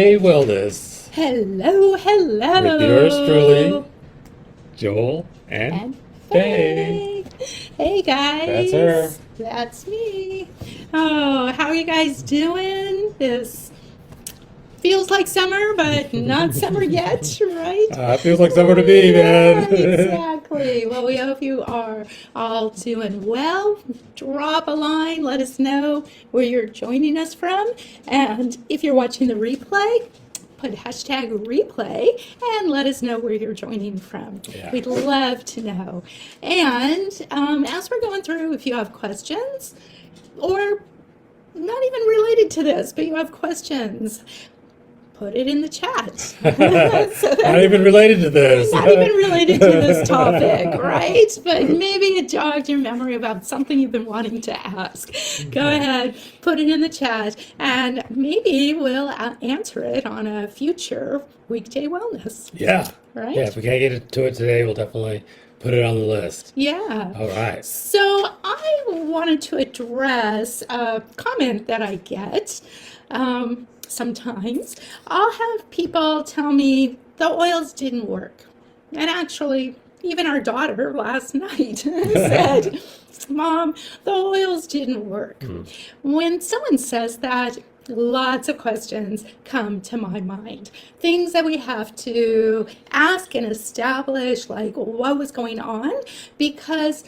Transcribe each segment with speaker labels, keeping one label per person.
Speaker 1: Weekday Wellness
Speaker 2: Hello,
Speaker 1: with yours truly,
Speaker 2: hello,
Speaker 1: Joel and
Speaker 2: and
Speaker 1: Faye.
Speaker 2: Faye. Hey
Speaker 1: That's her.
Speaker 2: guys, that's me. Oh, how are you guys doing? This feels like summer, but not summer yet, right?
Speaker 1: Feels like summer to me,
Speaker 2: Yeah,
Speaker 1: man.
Speaker 2: exactly. Well, we hope you are all doing well. Drop a line, let us know where you're joining us from. And if you're watching the replay, put hashtag replay and let us know where you're joining from.
Speaker 1: Yeah.
Speaker 2: We'd love to know. And as we're going through, if you have questions or not even related to this, but you have questions, put it in the chat. So
Speaker 1: Not even related to this.
Speaker 2: not even related to this topic, right? But maybe it jogged your memory about something you've been wanting to ask. Go ahead, put it in the chat, and maybe we'll answer it on a future Weekday Wellness,
Speaker 1: Yeah.
Speaker 2: right?
Speaker 1: Yeah, if we can't get to it today, we'll definitely put it on the list.
Speaker 2: Yeah.
Speaker 1: All right.
Speaker 2: So I wanted to address a comment that I get. Sometimes I'll have people tell me the oils didn't work. And actually, even our daughter last night said, Mom, the oils didn't work. When someone says that, lots of questions come to my mind. Things that we have to ask and establish, like what was going on, because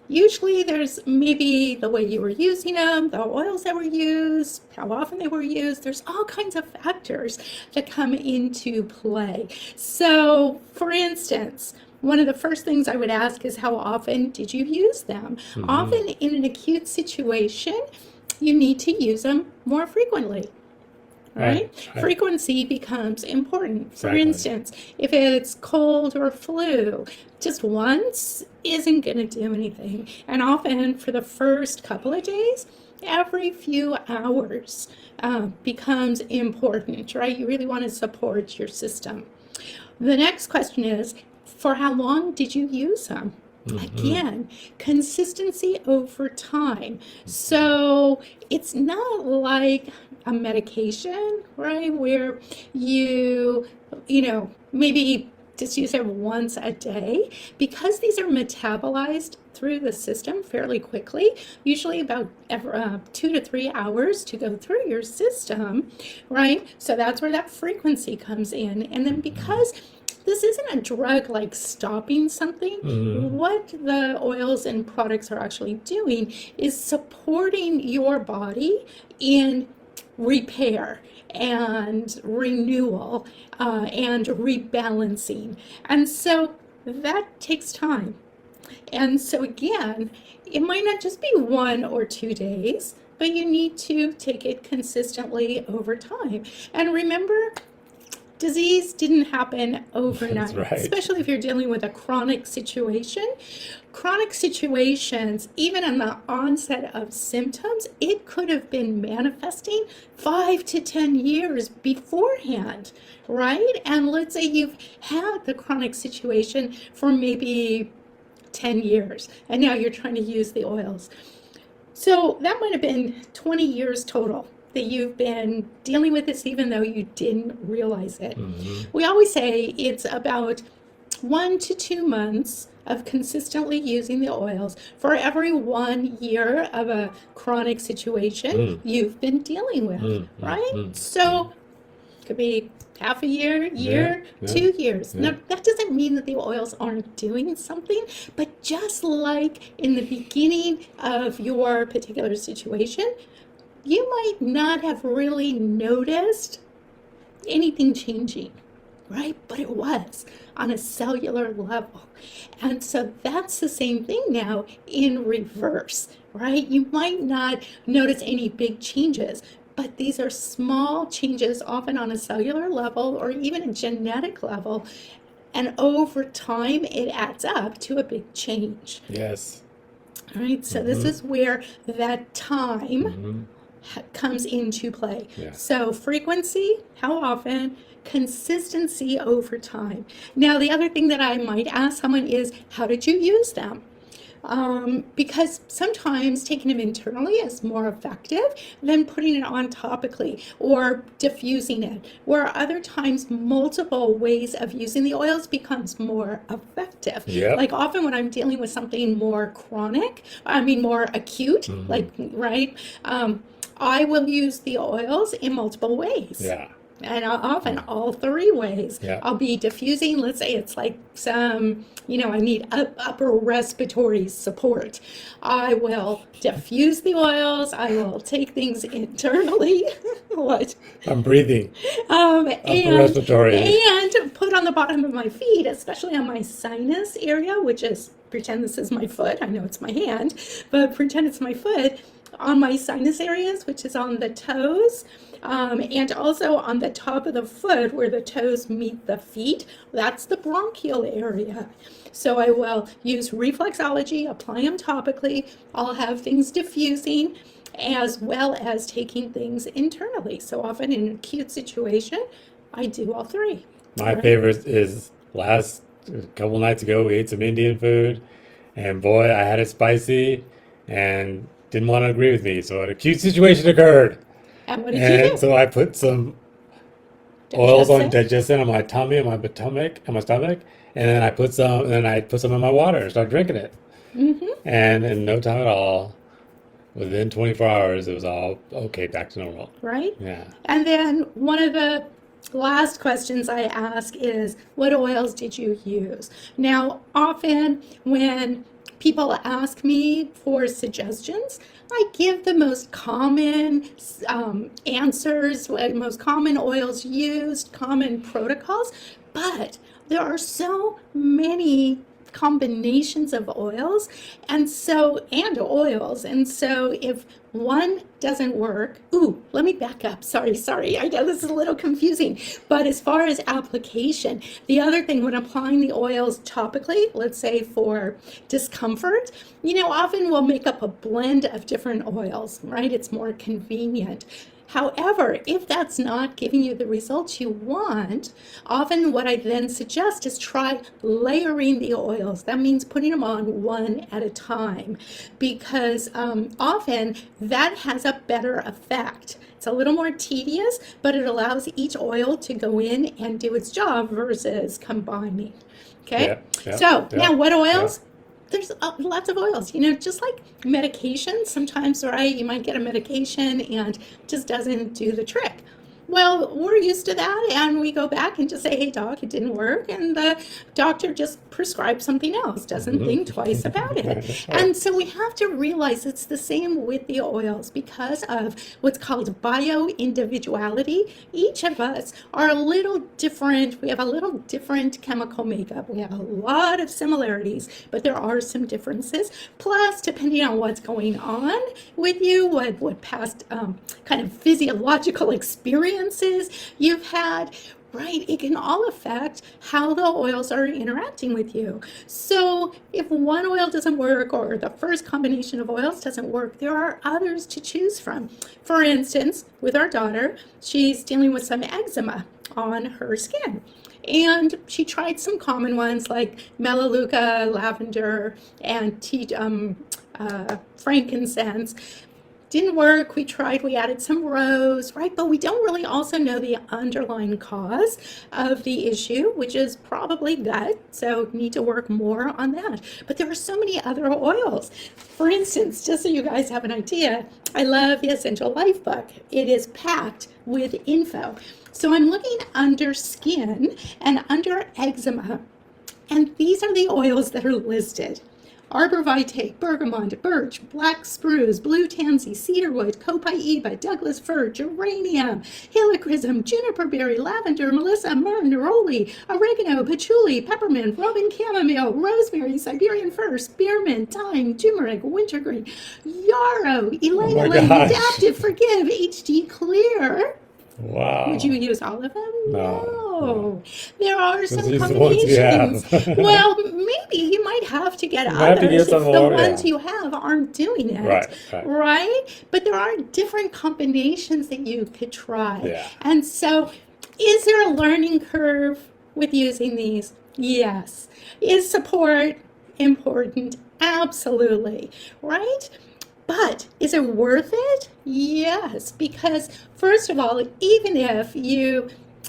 Speaker 2: usually there's maybe the way you were using them, the oils that were used, how often they were used. There's all kinds of factors that come into play. So, for instance, one of the first things I would ask is how often did you use them? Often in an acute situation, you need to use them more frequently. Right?
Speaker 1: Right.
Speaker 2: Frequency becomes important. For
Speaker 1: Exactly.
Speaker 2: instance, if it's cold or flu, just once isn't going to do anything. And often for the first couple of days, every few hours becomes important, right? You really want to support your system. The next question is, for how long did you use them? Again, consistency over time. So it's not like a medication, right? Where maybe just use it once a day. Because these are metabolized through the system fairly quickly, usually about 2 to 3 hours to go through your system, right? So that's where that frequency comes in. And then because this isn't a drug like stopping something. What the oils and products are actually doing is supporting your body in repair and renewal and rebalancing. And so that takes time. And so again, it might not just be 1 or 2 days, but you need to take it consistently over time. And remember, disease didn't happen overnight,
Speaker 1: That's right.
Speaker 2: especially if you're dealing with a chronic situation. Chronic situations, even on the onset of symptoms, it could have been manifesting 5 to 10 years beforehand, right? And let's say you've had the chronic situation for maybe 10 years, and now you're trying to use the oils. So that might have been 20 years total that you've been dealing with this, even though you didn't realize it. We always say it's about 1 to 2 months of consistently using the oils for every 1 year of a chronic situation you've been dealing with, right? So it could be half a year,
Speaker 1: Yeah.
Speaker 2: 2 years.
Speaker 1: Yeah.
Speaker 2: Now, that doesn't mean that the oils aren't doing something, but just like in the beginning of your particular situation, you might not have really noticed anything changing, right? But it was on a cellular level. And so that's the same thing now in reverse, right? You might not notice any big changes, but these are small changes, often on a cellular level or even a genetic level. And over time, it adds up to a big change.
Speaker 1: Yes.
Speaker 2: All right, so this is where that time comes into play.
Speaker 1: Yeah.
Speaker 2: So frequency, how often, consistency over time. Now, the other thing that I might ask someone is, how did you use them? because sometimes taking them internally is more effective than putting it on topically or diffusing it, where other times multiple ways of using the oils becomes more effective.
Speaker 1: Yep.
Speaker 2: Like often when I'm dealing with something more chronic, I mean more acute, like, right? I will use the oils in multiple ways.
Speaker 1: Yeah.
Speaker 2: And often all three ways.
Speaker 1: Yeah.
Speaker 2: I'll be diffusing, let's say it's like some, I need upper respiratory support. I will diffuse the oils. I will take things internally. What?
Speaker 1: I'm breathing.
Speaker 2: Um,
Speaker 1: Upper
Speaker 2: and
Speaker 1: respiratory.
Speaker 2: and put on the bottom of my feet, especially on my sinus area, which is, pretend this is my foot. I know it's my hand, but pretend it's my foot. On my sinus areas, which is on the toes, and also on the top of the foot where the toes meet the feet. That's the bronchial area. So I will use reflexology, apply them topically. I'll have things diffusing as well as taking things internally. So often in an acute situation, I do all three.
Speaker 1: My
Speaker 2: Right?
Speaker 1: favorite is last couple nights ago, we ate some Indian food, and boy, I had it spicy and didn't want to agree with me. So an acute situation occurred.
Speaker 2: And what did you
Speaker 1: And
Speaker 2: do?
Speaker 1: so I put some oils on
Speaker 2: Digestion?
Speaker 1: digestion on my tummy and my stomach, and then I put some in my water and started drinking it.
Speaker 2: Mm-hmm.
Speaker 1: And in no time at all, within 24 hours, it was all okay, back to normal.
Speaker 2: Right?
Speaker 1: Yeah.
Speaker 2: And then one of the last questions I ask is, what oils did you use? Now, often when people ask me for suggestions, I give the most common answers, most common oils used, common protocols, but there are so many combinations of oils and so if one doesn't work, let me back up, sorry, I know this is a little confusing, but as far as application, the other thing when applying the oils topically, let's say for discomfort, often we'll make up a blend of different oils, right? It's more convenient. However, if that's not giving you the results you want, often what I then suggest is try layering the oils. That means putting them on one at a time, because often that has a better effect. It's a little more tedious, but it allows each oil to go in and do its job versus combining. Okay,
Speaker 1: Yeah. Yeah.
Speaker 2: so
Speaker 1: Yeah.
Speaker 2: now what
Speaker 1: Yeah.
Speaker 2: oils? There's lots of oils, just like medication. Sometimes, right, you might get a medication and it just doesn't do the trick. Well, we're used to that, and we go back and just say, hey, doc, it didn't work. And the doctor just prescribes something else, doesn't think twice about it. And so we have to realize it's the same with the oils because of what's called bio-individuality. Each of us are a little different. We have a little different chemical makeup. We have a lot of similarities, but there are some differences. Plus, depending on what's going on with you, what past kind of physiological experiences you've had, right? It can all affect how the oils are interacting with you. So if one oil doesn't work or the first combination of oils doesn't work, there are others to choose from. For instance, with our daughter, she's dealing with some eczema on her skin. And she tried some common ones like melaleuca, lavender, and frankincense. Didn't work. We added some rose, right? But we don't really also know the underlying cause of the issue, which is probably gut. So need to work more on that. But there are so many other oils. For instance, just so you guys have an idea, I love the Essential Life book. It is packed with info. So I'm looking under skin and under eczema, and these are the oils that are listed. Arbor vitae, bergamot, birch, black spruce, blue tansy, cedarwood, copaiba, Douglas fir, geranium, helichrysum, juniper berry, lavender, melissa, myrrh, neroli, oregano, patchouli, peppermint, Roman chamomile, rosemary, Siberian fir, spearmint, thyme, turmeric, wintergreen, yarrow,
Speaker 1: Oh
Speaker 2: ylang
Speaker 1: my
Speaker 2: ylang,
Speaker 1: gosh.
Speaker 2: adaptive, forgive, HD clear. Would you
Speaker 1: Wow.
Speaker 2: use all of them?
Speaker 1: No. No.
Speaker 2: No. There are
Speaker 1: Just
Speaker 2: some
Speaker 1: use the ones we have.
Speaker 2: combinations. Well, maybe you might have to get
Speaker 1: You might have to get
Speaker 2: others
Speaker 1: some
Speaker 2: if the
Speaker 1: more.
Speaker 2: ones
Speaker 1: Yeah.
Speaker 2: you have aren't doing it,
Speaker 1: Right. Right.
Speaker 2: right? But there are different combinations that you could try.
Speaker 1: Yeah.
Speaker 2: And so, is there a learning curve with using these? Yes. Is support important? Absolutely, right? But is it worth it? Yes, because first of all, even if you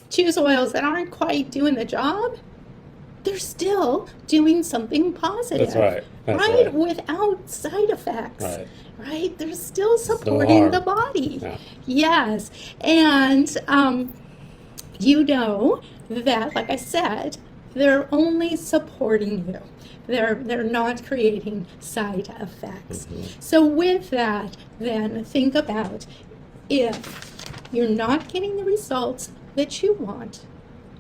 Speaker 2: choose oils that aren't quite doing the job, they're still doing something
Speaker 1: That's
Speaker 2: positive,
Speaker 1: right. That's
Speaker 2: right?
Speaker 1: right.
Speaker 2: Without side effects,
Speaker 1: Right.
Speaker 2: right? They're still
Speaker 1: There's no
Speaker 2: supporting the
Speaker 1: harm.
Speaker 2: body.
Speaker 1: Yeah.
Speaker 2: Yes. And you know that, like I said, they're only supporting you. They're not creating side effects.
Speaker 1: Hmm.
Speaker 2: So with that, then think about if you're not getting the results that you want,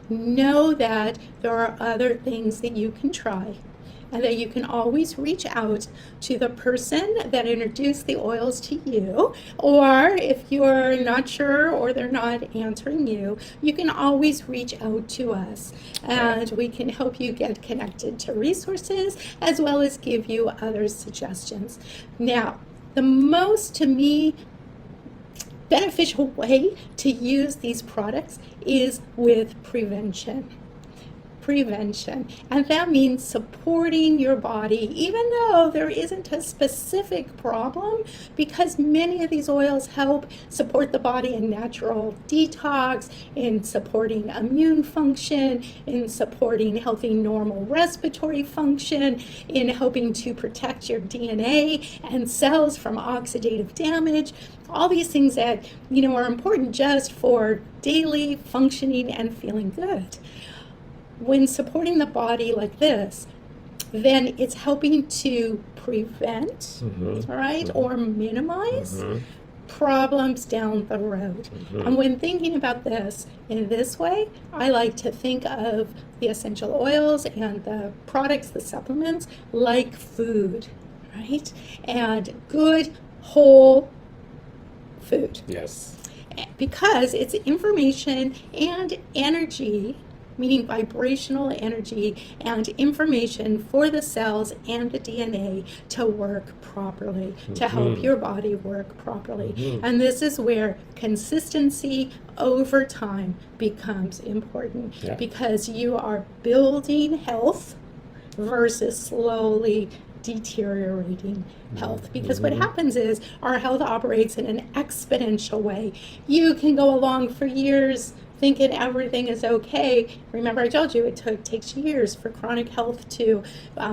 Speaker 2: know that there are other things that you can try and that you can always reach out to the person that introduced the oils to you. Or if you're not sure or they're not answering you, you can always reach out to us
Speaker 1: Right.
Speaker 2: and we can help you get connected to resources as well as give you other suggestions. Now, the most, to me, beneficial way to use these products is with prevention. Prevention. And that means supporting your body, even though there isn't a specific problem, because many of these oils help support the body in natural detox, in supporting immune function, in supporting healthy normal respiratory function, in helping to protect your DNA and cells from oxidative damage. All these things that, are important just for daily functioning and feeling good. When supporting the body like this, then it's helping to prevent,
Speaker 1: Hmm.
Speaker 2: right,
Speaker 1: Hmm.
Speaker 2: or minimize
Speaker 1: Hmm.
Speaker 2: problems down the road.
Speaker 1: Hmm.
Speaker 2: And when thinking about this in this way, I like to think of the essential oils and the products, the supplements, like food, right? And good, whole food.
Speaker 1: Yes.
Speaker 2: Because it's information and energy, meaning vibrational energy and information for the cells and the DNA to work properly, to help
Speaker 1: Hmm.
Speaker 2: your body work properly.
Speaker 1: Hmm.
Speaker 2: And this is where consistency over time becomes important
Speaker 1: Yeah.
Speaker 2: because you are building health versus slowly deteriorating health. Because what
Speaker 1: Hmm.
Speaker 2: happens is our health operates in an exponential way. You can go along for years thinking everything is okay. Remember, I told you it takes years for chronic health to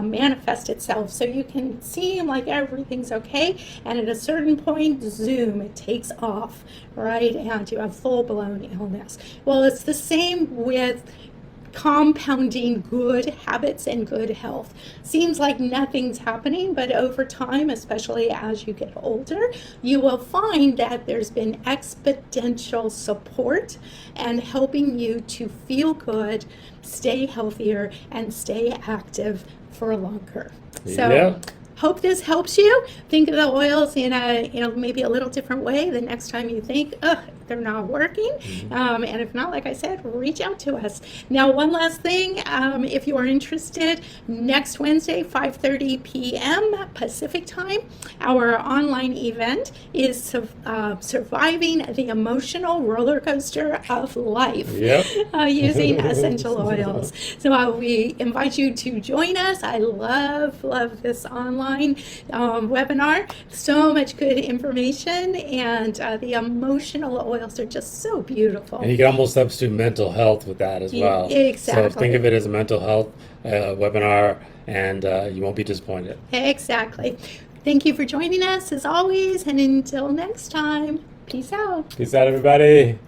Speaker 2: manifest itself. So you can seem like everything's okay, and at a certain point, zoom, it takes off, right? And you have full blown illness. Well, it's the same with compounding good habits and good health. Seems like nothing's happening, but over time, especially as you get older, you will find that there's been exponential support and helping you to feel good, stay healthier, and stay active for longer. So,
Speaker 1: Yeah.
Speaker 2: hope this helps you. Think of the oils in a maybe a little different way the next time you think, ugh, they're not working. And if not, like I said, reach out to us. Now, one last thing, if you are interested, next Wednesday, 5:30 p.m. Pacific time, our online event is surviving the emotional roller coaster of life
Speaker 1: Yep.
Speaker 2: using essential oils. So we invite you to join us. I love this online webinar. So much good information, and the emotional oils are just so beautiful.
Speaker 1: And you can almost substitute mental health with that as well. So think
Speaker 2: Exactly.
Speaker 1: of it as a mental health webinar, and you won't be disappointed.
Speaker 2: Exactly. Thank you for joining us as always, and until next time, peace out.
Speaker 1: Peace out, everybody.